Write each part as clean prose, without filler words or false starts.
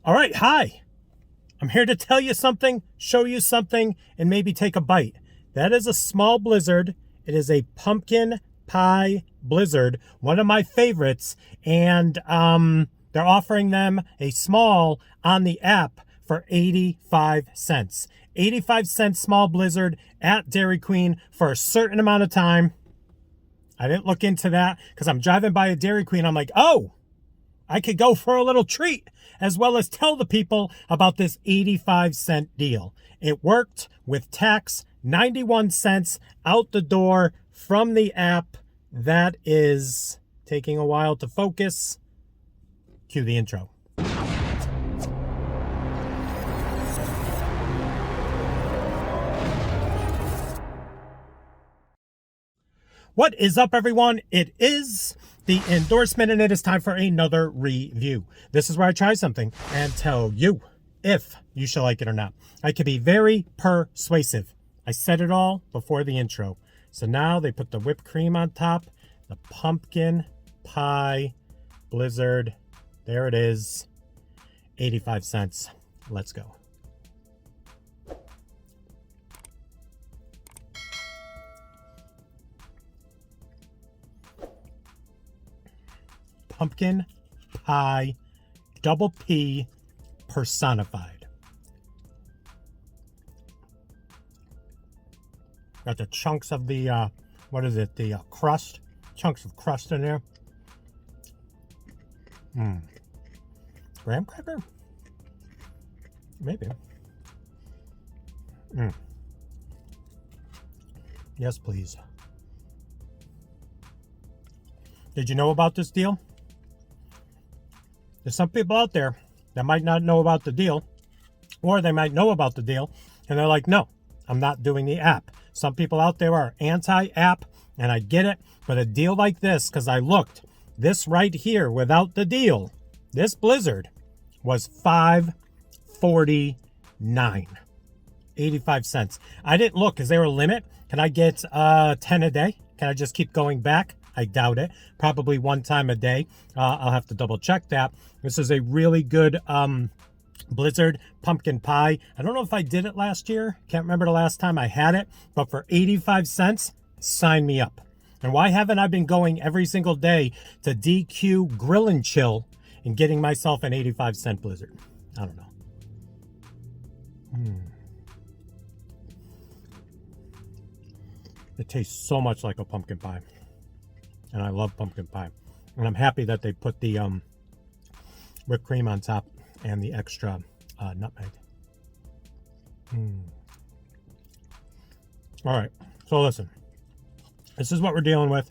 All right, hi. I'm here to tell you something, show you something, and maybe take a bite. That is a small blizzard. It is a pumpkin pie blizzard, one of my favorites, and they're offering them a small on the app for 85 cents. 85-cent small blizzard at Dairy Queen for a certain amount of time. I didn't look into that because I'm driving by a Dairy Queen. I'm like, oh, I could go for a little treat, as well as tell the people about this 85-cent deal. It worked with tax, 91 cents out the door from the app. That is taking a while to focus. Cue the intro. What is up, everyone? It is the endorsement, and it is time for another review. This is where I try something and tell you if you shall like it or not. I can be very persuasive. I said it all before the intro. So now they put the whipped cream on top, the pumpkin pie blizzard. There it is. 85 cents. Let's go. Pumpkin pie, double P personified. Got the chunks of the, what is it? The crust. Chunks of crust in there. Graham cracker? Maybe. Yes, please. Did you know about this deal? There's some people out there that might not know about the deal, or they might know about the deal, and they're like, no, I'm not doing the app. Some people out there are anti-app, and I get it, but a deal like this, because I looked, this right here, without the deal, this blizzard was $5.49. 85 cents. I didn't look. Is there a limit? Can I get 10 a day? Can I just keep going back? I doubt it. Probably one time a day. I'll have to double check that. This is a really good blizzard pumpkin pie. I don't know if I did it last year. Can't remember the last time I had it. But for 85 cents, sign me up. And why haven't I been going every single day to DQ Grill and Chill and getting myself an 85-cent blizzard? I don't know. It tastes so much like a pumpkin pie. And I love pumpkin pie. And I'm happy that they put the whipped cream on top and the extra nutmeg. All right. So listen. This is what we're dealing with.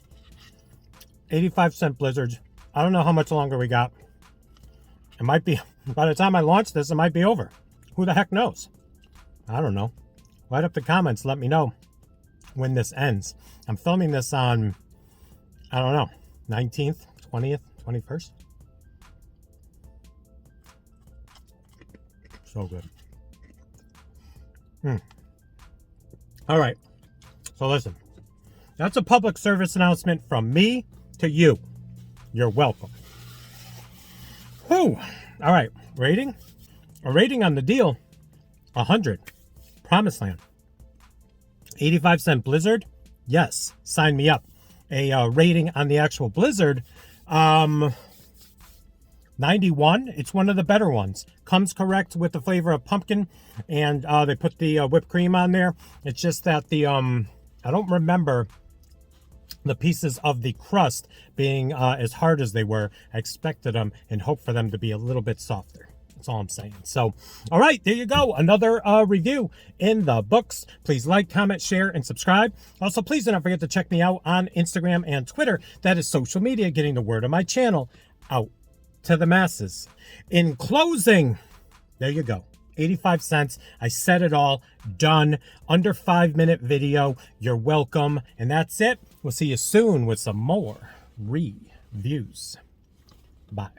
85-cent blizzards. I don't know how much longer we got. It might be, by the time I launch this, it might be over. Who the heck knows? I don't know. Write up the comments. Let me know when this ends. I'm filming this on, I don't know, 19th, 20th, 21st. So good. All right. So listen. That's a public service announcement from me to you. You're welcome. Whew. All right. Rating? A rating on the deal, 100. Promised Land. 85-cent blizzard? Yes. Sign me up. A rating on the actual blizzard, 91. It's one of the better ones. Comes correct with the flavor of pumpkin, and they put the whipped cream on there. It's just that the I don't remember the pieces of the crust being as hard as they were. I expected them and hoped for them to be a little bit softer. That's all I'm saying. So, all right, there you go. Another review in the books. Please like, comment, share, and subscribe. Also, please do not forget to check me out on Instagram and Twitter. That is social media, getting the word of my channel out to the masses. In closing, there you go. 85 cents. I said it all. Done. Under 5-minute video. You're welcome. And that's it. We'll see you soon with some more reviews. Bye.